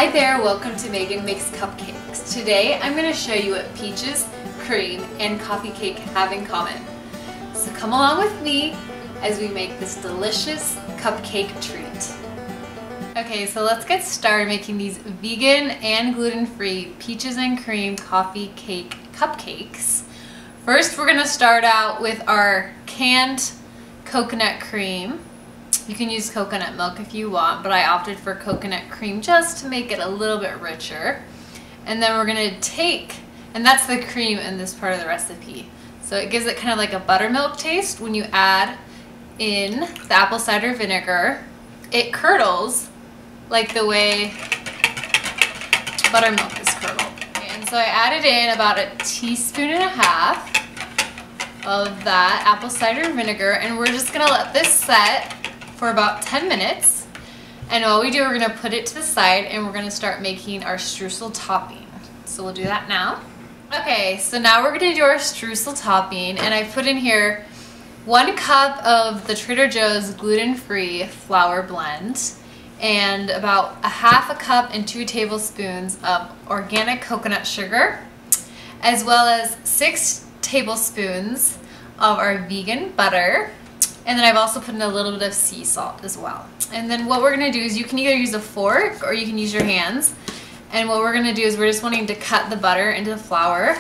Hi there, welcome to Megan Makes Cupcakes. Today I'm going to show you what peaches, cream, and coffee cake have in common. So come along with me as we make this delicious cupcake treat. Okay, so let's get started making these vegan and gluten-free peaches and cream coffee cake cupcakes. First we're going to start out with our canned coconut cream. You can use coconut milk if you want, but I opted for coconut cream just to make it a little bit richer. And then we're gonna take, and that's the cream in this part of the recipe. So it gives it kind of like a buttermilk taste when you add in the apple cider vinegar. It curdles like the way buttermilk is curdled. And so I added in about 1.5 teaspoons of that apple cider vinegar, and we're just gonna let this set for about 10 minutes. And while we do, we're gonna put it to the side and we're gonna start making our streusel topping. So we'll do that now. Okay, so now we're gonna do our streusel topping, and I put in here 1 cup of the Trader Joe's gluten-free flour blend and about 1/2 cup and 2 tablespoons of organic coconut sugar, as well as 6 tablespoons of our vegan butter. And then I've also put in a little bit of sea salt as well. And then what we're gonna do is you can either use a fork or you can use your hands. And what we're gonna do is we're just wanting to cut the butter into the flour,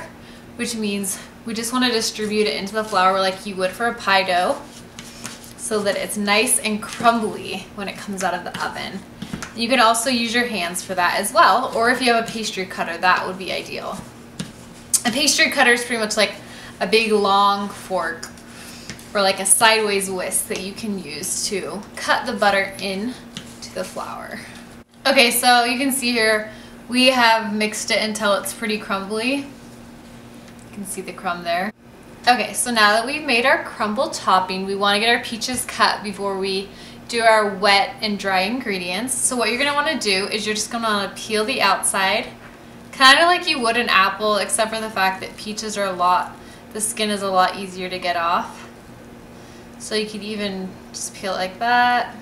which means we just wanna distribute it into the flour like you would for a pie dough so that it's nice and crumbly when it comes out of the oven. You can also use your hands for that as well, or if you have a pastry cutter, that would be ideal. A pastry cutter is pretty much like a big long fork, or like a sideways whisk that you can use to cut the butter in to the flour. Okay, so you can see here we have mixed it until it's pretty crumbly. You can see the crumb there. Okay, so now that we've made our crumble topping, we want to get our peaches cut before we do our wet and dry ingredients. So what you're going to want to do is you're just going to want to peel the outside, kind of like you would an apple, except for the fact that peaches are the skin is a lot easier to get off. So you could even just peel it like that.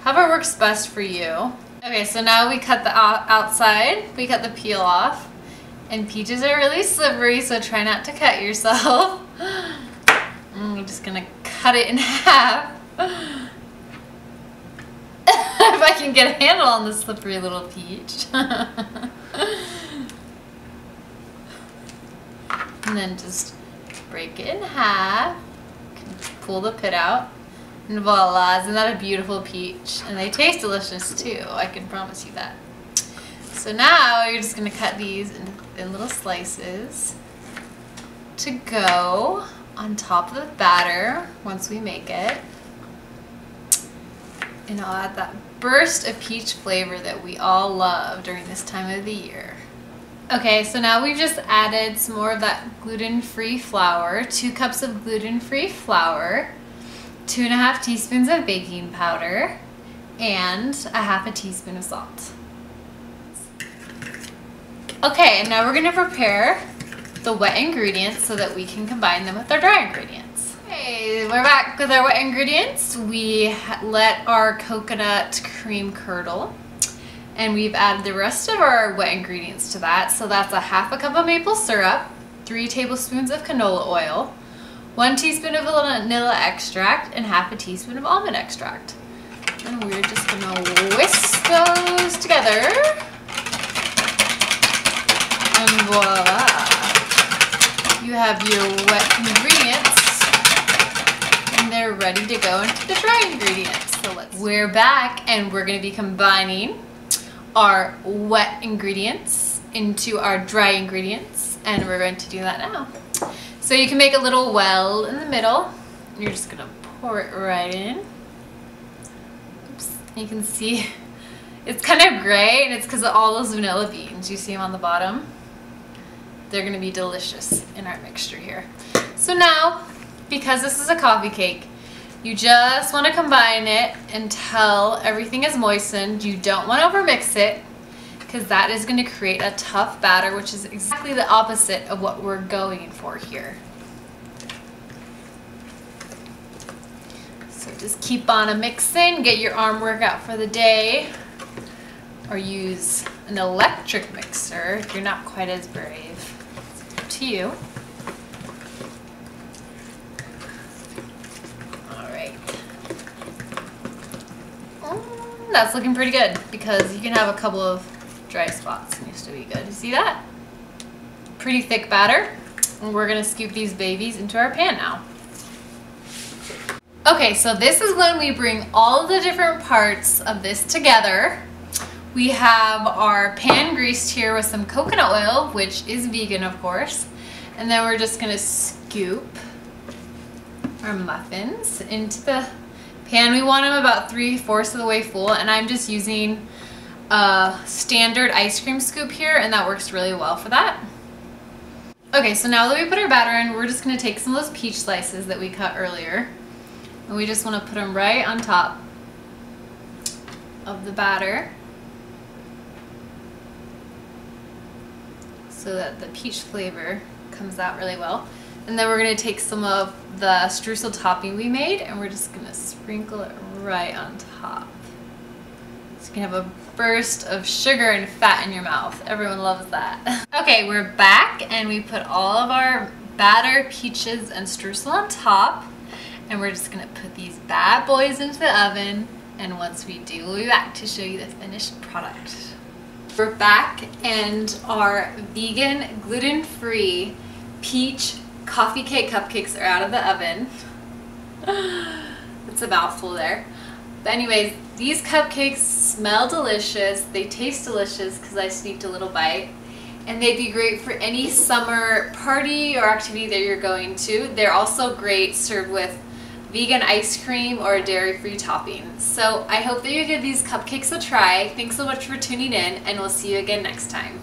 However works best for you. Okay, so now we cut the outside, we cut the peel off. And peaches are really slippery, so try not to cut yourself. I'm just gonna cut it in half. If I can get a handle on this slippery little peach. And then just break it in half. Pull the pit out, and voila, isn't that a beautiful peach? And they taste delicious too, I can promise you that. So now you're just going to cut these in little slices to go on top of the batter once we make it. And I'll add that burst of peach flavor that we all love during this time of the year. Okay, so now we've just added some more of that gluten-free flour, 2 cups of gluten-free flour, 2.5 teaspoons of baking powder, and 1/2 teaspoon of salt. Okay, and now we're gonna prepare the wet ingredients so that we can combine them with our dry ingredients. Okay, we're back with our wet ingredients. We let our coconut cream curdle, and we've added the rest of our wet ingredients to that. So that's 1/2 cup of maple syrup, 3 tablespoons of canola oil, 1 teaspoon of vanilla extract, and 1/2 teaspoon of almond extract. And we're just gonna whisk those together. And voila! You have your wet ingredients, and they're ready to go into the dry ingredients. So we're back, and we're gonna be combining our wet ingredients into our dry ingredients, and we're going to do that now. So you can make a little well in the middle. You're just gonna pour it right in. Oops. You can see it's kind of gray, and it's because of all those vanilla beans. You see them on the bottom? They're gonna be delicious in our mixture here. So now, because this is a coffee cake, you just want to combine it until everything is moistened. You don't want to overmix it, because that is going to create a tough batter, which is exactly the opposite of what we're going for here. So just keep on mixing, get your arm workout for the day. or use an electric mixer if you're not quite as brave. It's up to you. Alright. That's looking pretty good because you can have a couple of dry spots and you'll still be good. You see that? Pretty thick batter. And we're gonna scoop these babies into our pan now. Okay, so this is when we bring all the different parts of this together. We have our pan greased here with some coconut oil, which is vegan of course. And then we're just gonna scoop our muffins into the pan. We want them about 3/4 of the way full, and I'm just using a standard ice cream scoop here, and that works really well for that. Okay, so now that we put our batter in, we're just gonna take some of those peach slices that we cut earlier, and we just wanna put them right on top of the batter so that the peach flavor comes out really well. And then we're gonna take some of the streusel topping we made, and we're just gonna sprinkle it right on top. So you can have a burst of sugar and fat in your mouth. Everyone loves that. Okay, we're back, and we put all of our batter, peaches, and streusel on top. And we're just gonna put these bad boys into the oven. And once we do, we'll be back to show you the finished product. We're back, and our vegan, gluten-free peach coffee cake cupcakes are out of the oven. It's a mouthful there. But anyways, these cupcakes smell delicious. They taste delicious because I sneaked a little bite. And they'd be great for any summer party or activity that you're going to. They're also great served with vegan ice cream or a dairy-free topping. So I hope that you give these cupcakes a try. Thanks so much for tuning in, and we'll see you again next time.